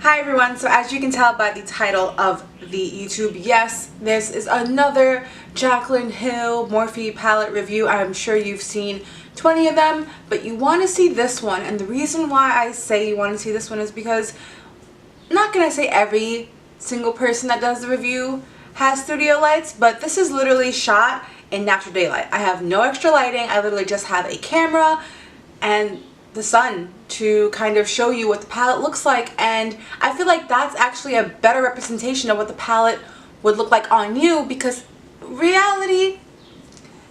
Hi everyone, so as you can tell by the title of the YouTube, yes, this is another Jaclyn Hill Morphe palette review. I'm sure you've seen 20 of them, but you want to see this one, and the reason why I say you want to see this one is because I'm not going to say every single person that does the review has studio lights, but this is literally shot in natural daylight. I have no extra lighting, I literally just have a camera and the sun to kind of show you what the palette looks like, and I feel like that's actually a better representation of what the palette would look like on you, because reality,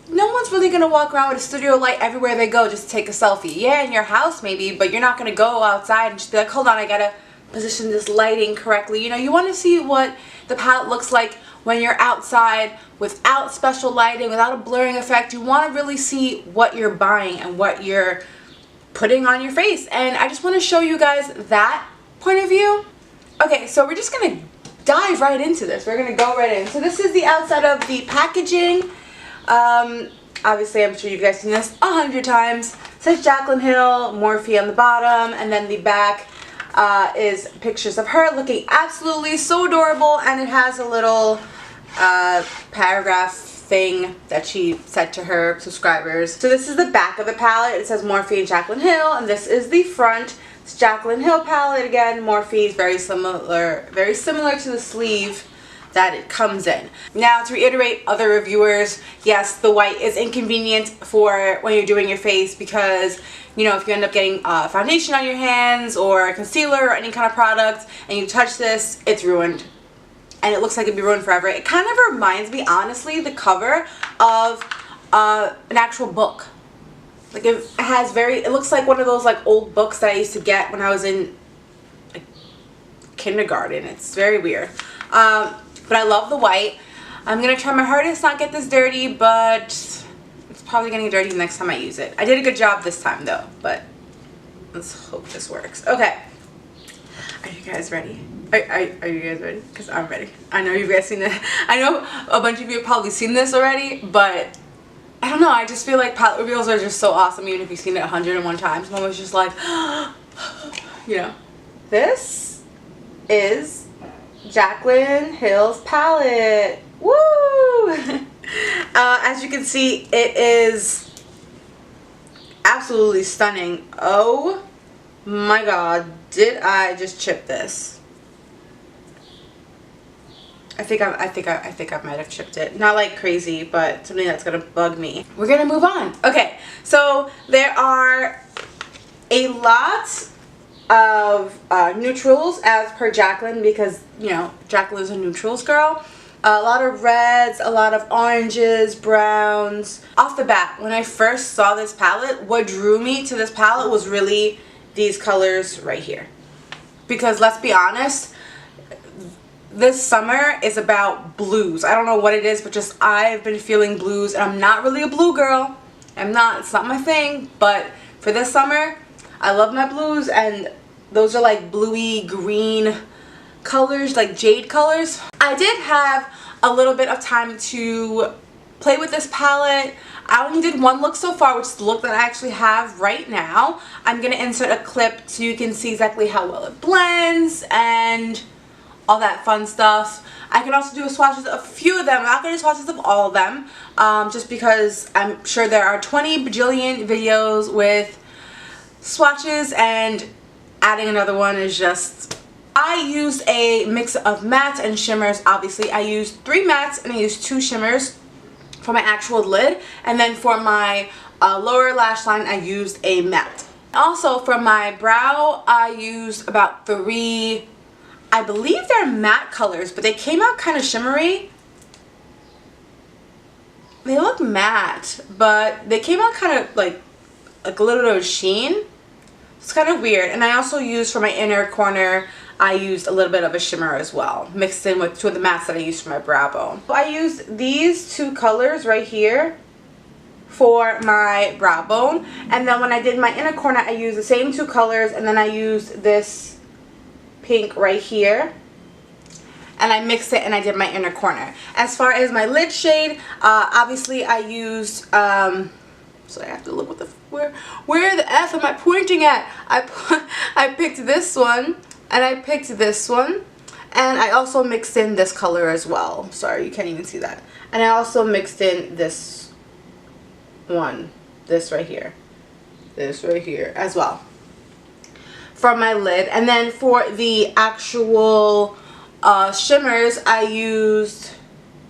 no one's really going to walk around with a studio light everywhere they go just to take a selfie. Yeah, in your house maybe, but you're not going to go outside and just be like, hold on, I gotta position this lighting correctly. You know, you want to see what the palette looks like when you're outside without special lighting, without a blurring effect. You want to really see what you're buying and what you're putting on your face, and I just want to show you guys that point of view. Okay, so we're just gonna dive right into this. We're gonna go right in. So this is the outside of the packaging. Obviously I'm sure you guys seen this 100 times. It says Jaclyn Hill Morphe on the bottom, and then the back is pictures of her looking absolutely so adorable, and it has a little paragraph thing that she said to her subscribers. So this is the back of the palette. It says Morphe and Jaclyn Hill, and this is the front. It's Jaclyn Hill palette again. Morphe is very similar to the sleeve that it comes in. Now, to reiterate other reviewers, yes, the white is inconvenient for when you're doing your face, because you know, if you end up getting foundation on your hands or concealer or any kind of product and you touch this, it's ruined. And it looks like it'd be ruined forever. It kind of reminds me, honestly, the cover of an actual book. Like it looks like one of those like old books that I used to get when I was in like kindergarten. It's very weird. But I love the white. I'm gonna try my hardest not get this dirty, but it's probably gonna get dirty the next time I use it. I did a good job this time though, but let's hope this works. Okay, are you guys ready? Are you guys ready? Because I'm ready. I know you guys seen it. I know a bunch of you have probably seen this already, but I don't know. I just feel like palette reveals are just so awesome, even if you've seen it 101 times. Mom was just like, you know. This is Jaclyn Hill's palette. Woo! As you can see, it is absolutely stunning. Oh my god, did I just chip this? I think I might have chipped it. Not like crazy, but something that's gonna bug me. We're gonna move on. Okay, so there are a lot of neutrals as per Jaclyn, because you know Jaclyn is a neutrals girl. A lot of reds, a lot of oranges, browns. Off the bat, when I first saw this palette, what drew me to this palette was really these colors right here. Because let's be honest, this summer is about blues. I don't know what it is, but just I've been feeling blues, and I'm not really a blue girl. It's not my thing, but for this summer, I love my blues, and those are like bluey green colors, like jade colors. I did have a little bit of time to play with this palette. I only did one look so far, which is the look that I actually have right now. I'm going to insert a clip so you can see exactly how well it blends and all that fun stuff. I can also do swatches of a few of them. I'm not going to do swatches of all of them, just because I'm sure there are 20 bajillion videos with swatches, and adding another one is just... I used a mix of mattes and shimmers. Obviously, I used 3 mattes and I used 2 shimmers for my actual lid, and then for my lower lash line I used a matte. Also for my brow I used about 3, I believe they're matte colors, but they came out kind of shimmery. They look matte, but they came out kind of like a little bit of sheen. It's kind of weird. And I also used for my inner corner, I used a little bit of a shimmer as well, mixed in with 2 of the mattes that I used for my brow bone. I used these 2 colors right here for my brow bone, and then when I did my inner corner I used the same 2 colors, and then I used this pink right here, and I mixed it and I did my inner corner. As far as my lid shade, obviously I used so I have to look what the where the F am I pointing at? I picked this one And I picked this one. And I also mixed in this color as well. Sorry, you can't even see that. And I also mixed in this one. This right here. This right here as well. For my lid. And then for the actual shimmers, I used...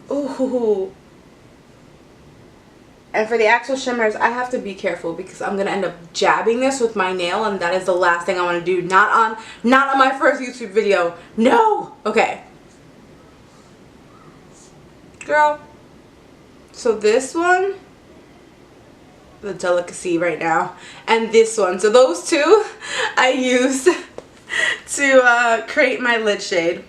Ooh. And for the actual shimmers, I have to be careful because I'm going to end up jabbing this with my nail, and that is the last thing I want to do. Not on my first YouTube video. No! Okay. Girl. So this one, the delicacy right now, and this one. So those two I used to create my lid shade.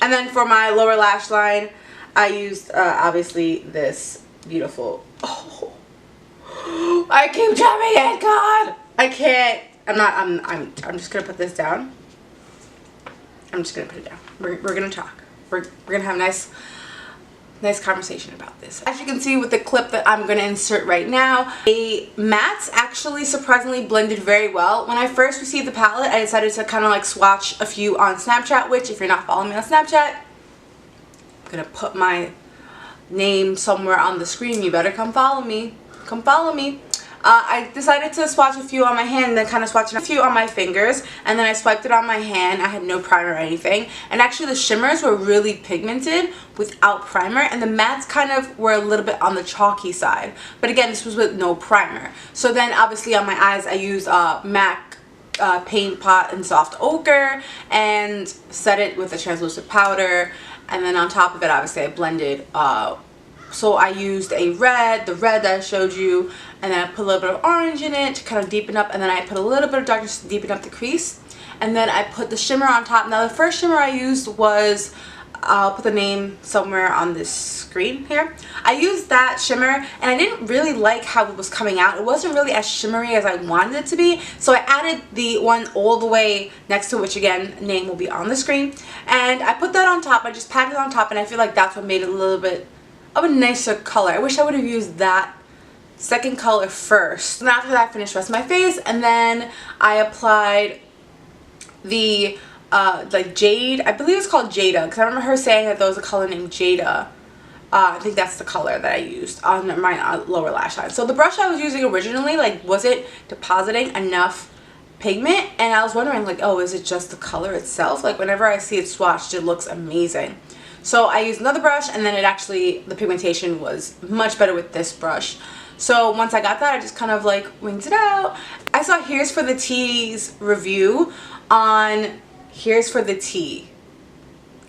And then for my lower lash line, I used obviously this beautiful... Oh, I keep jamming it, God! I can't. I'm just gonna put this down. I'm just gonna put it down. We're gonna talk. We're gonna have a nice conversation about this. As you can see with the clip that I'm gonna insert right now, the mattes actually surprisingly blended very well. When I first received the palette, I decided to kind of like swatch a few on Snapchat, which if you're not following me on Snapchat, I'm gonna put my name somewhere on the screen. You better come follow me. Come follow me. I decided to swatch a few on my hand and then kind of swatch a few on my fingers, and then I swiped it on my hand. I had no primer or anything, and actually the shimmers were really pigmented without primer, and the mattes kind of were a little bit on the chalky side, but again, this was with no primer. So then obviously on my eyes I used MAC Paint Pot and Soft Ochre and set it with a translucent powder. And then on top of it, obviously, I blended, so I used the red that I showed you, and then I put a little bit of orange in it to kind of deepen up, and then I put a little bit of darkness to deepen up the crease. And then I put the shimmer on top. Now, the first shimmer I used was, I'll put the name somewhere on this screen here. I used that shimmer, and I didn't really like how it was coming out. It wasn't really as shimmery as I wanted it to be, so I added the one all the way next to it, which again, name will be on the screen. And I put that on top. I just packed it on top, and I feel like that's what made it a little bit of a nicer color. I wish I would have used that second color first. And after that, I finished the rest of my face, and then I applied the like jade. I believe it's called Jada, because I remember her saying that there was a color named Jada. I think that's the color that I used on my lower lash line. So the brush I was using originally, like, wasn't depositing enough pigment, and I was wondering, like, oh, is it just the color itself? Like, whenever I see it swatched, it looks amazing. So I used another brush, and then it actually, the pigmentation was much better with this brush. So once I got that, I just kind of like winged it out. I saw Here's for the Tea's review on Here's for the Tea.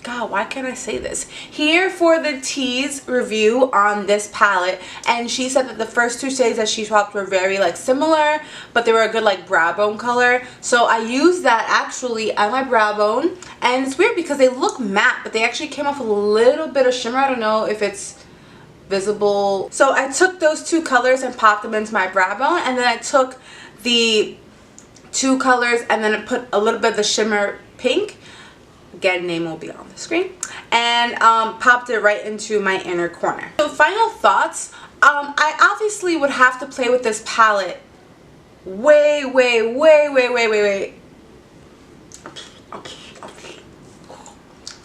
God, why can't I say this? Here for the Tea's review on this palette, and she said that the first two shades that she swapped were very like similar, but they were a good like brow bone color. So I used that actually on my brow bone, and it's weird because they look matte, but they actually came off a little bit of shimmer. I don't know if it's visible. So I took those two colors and popped them into my brow bone, and then I took the two colors and then I put a little bit of the shimmer pink, again name will be on the screen, and popped it right into my inner corner. So final thoughts, I obviously would have to play with this palette way.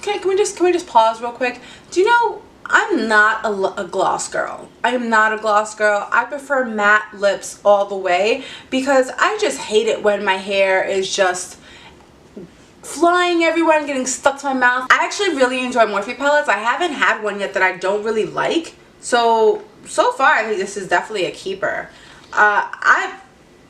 Can we just pause real quick? Do you know, I'm not a gloss girl. I am not a gloss girl. I prefer matte lips all the way because I just hate it when my hair is just flying everywhere and getting stuck to my mouth. I actually really enjoy Morphe palettes. I haven't had one yet that I don't really like. So far I think this is definitely a keeper. I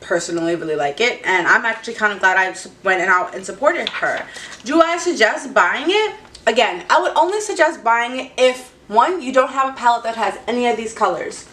personally really like it, and I'm actually kind of glad I went out and supported her. Do I suggest buying it? Again, I would only suggest buying it if, one, you don't have a palette that has any of these colors.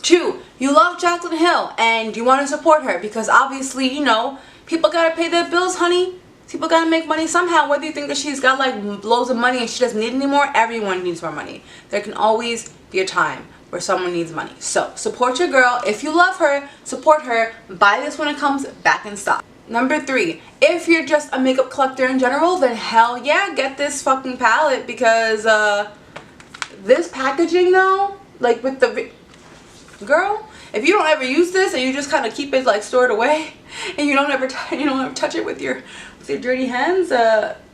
Two, you love Jaclyn Hill and you want to support her because obviously, you know, people gotta pay their bills, honey. People gotta make money somehow. Whether you think that she's got like loads of money and she doesn't need any more, everyone needs more money. There can always be a time where someone needs money. So support your girl. If you love her, support her. Buy this when it comes back in stock. Number three, if you're just a makeup collector in general, then hell yeah, get this fucking palette because this packaging though, like with the girl, if you don't ever use this and you just kind of keep it like stored away and you don't ever touch it with your with your dirty hands,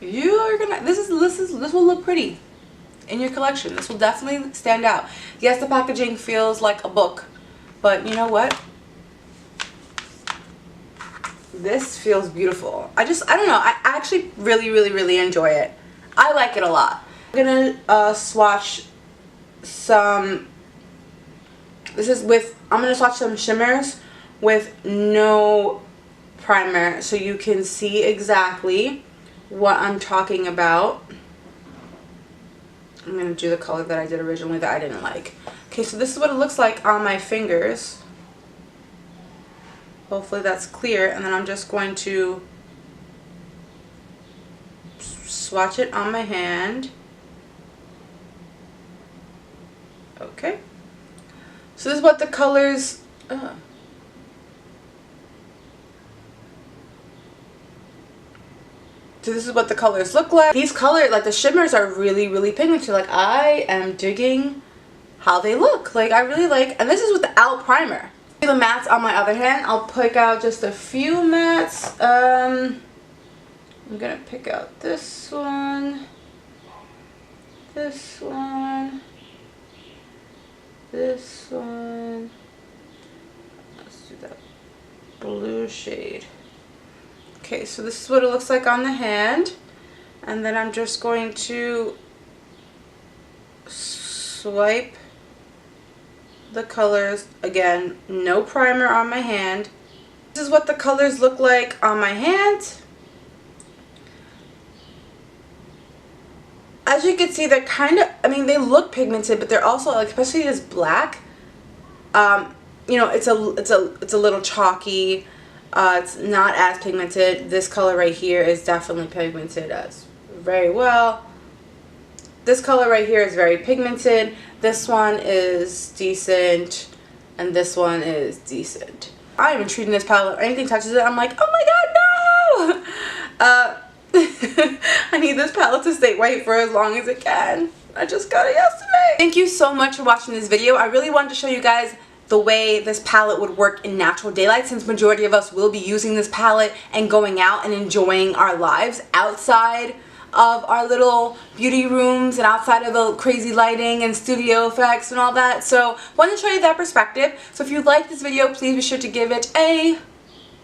you're gonna, this will look pretty in your collection. This will definitely stand out. Yes, the packaging feels like a book, but you know what? This feels beautiful. I don't know. I actually really enjoy it. I like it a lot. I'm gonna swatch some. I'm gonna swatch some shimmers with no primer, so you can see exactly what I'm talking about. I'm gonna do the color that I did originally that I didn't like. Okay, so this is what it looks like on my fingers. Hopefully that's clear, and then I'm just going to swatch it on my hand. Okay. So this is what the colors. So this is what the colors look like. These colors, like the shimmers, are really pigmented. Like, I am digging how they look. Like, I really like, and this is without primer. The mattes on my other hand, I'll pick out just a few mattes. I'm gonna pick out this one, this one, this one. Let's do that blue shade. Okay, so this is what it looks like on the hand, and then I'm just going to swipe the colors. Again, no primer on my hand. This is what the colors look like on my hand. As you can see, they're kind of, I mean, they look pigmented, but they're also, like, especially this black, you know, it's a little chalky. It's not as pigmented. This color right here is definitely pigmented as very well. This color right here is very pigmented. This one is decent, and this one is decent. I am even treating this palette. Anything touches it, I'm like, oh my god, no! I need this palette to stay white for as long as it can. I just got it yesterday. Thank you so much for watching this video. I really wanted to show you guys the way this palette would work in natural daylight, since majority of us will be using this palette and going out and enjoying our lives outside of our little beauty rooms and outside of the crazy lighting and studio effects and all that. So wanted to show you that perspective. So if you liked this video, please be sure to give it a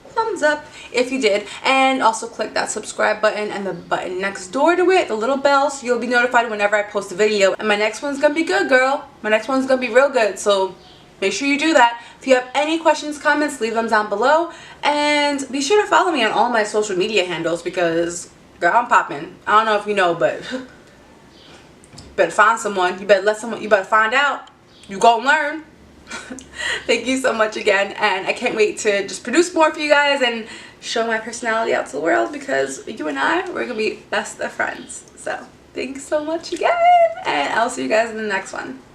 thumbs up if you did, and also click that subscribe button and the button next door to it, the little bell, so you'll be notified whenever I post a video. And my next one's gonna be good, girl. My next one's gonna be real good, so make sure you do that. If you have any questions, comments, leave them down below, and be sure to follow me on all my social media handles, because girl, I'm popping. I don't know if you know, but you better find someone. You better find out. You gonna learn. Thank you so much again, and I can't wait to just produce more for you guys and show my personality out to the world, because you and we're gonna be best of friends. So thanks so much again, and I'll see you guys in the next one.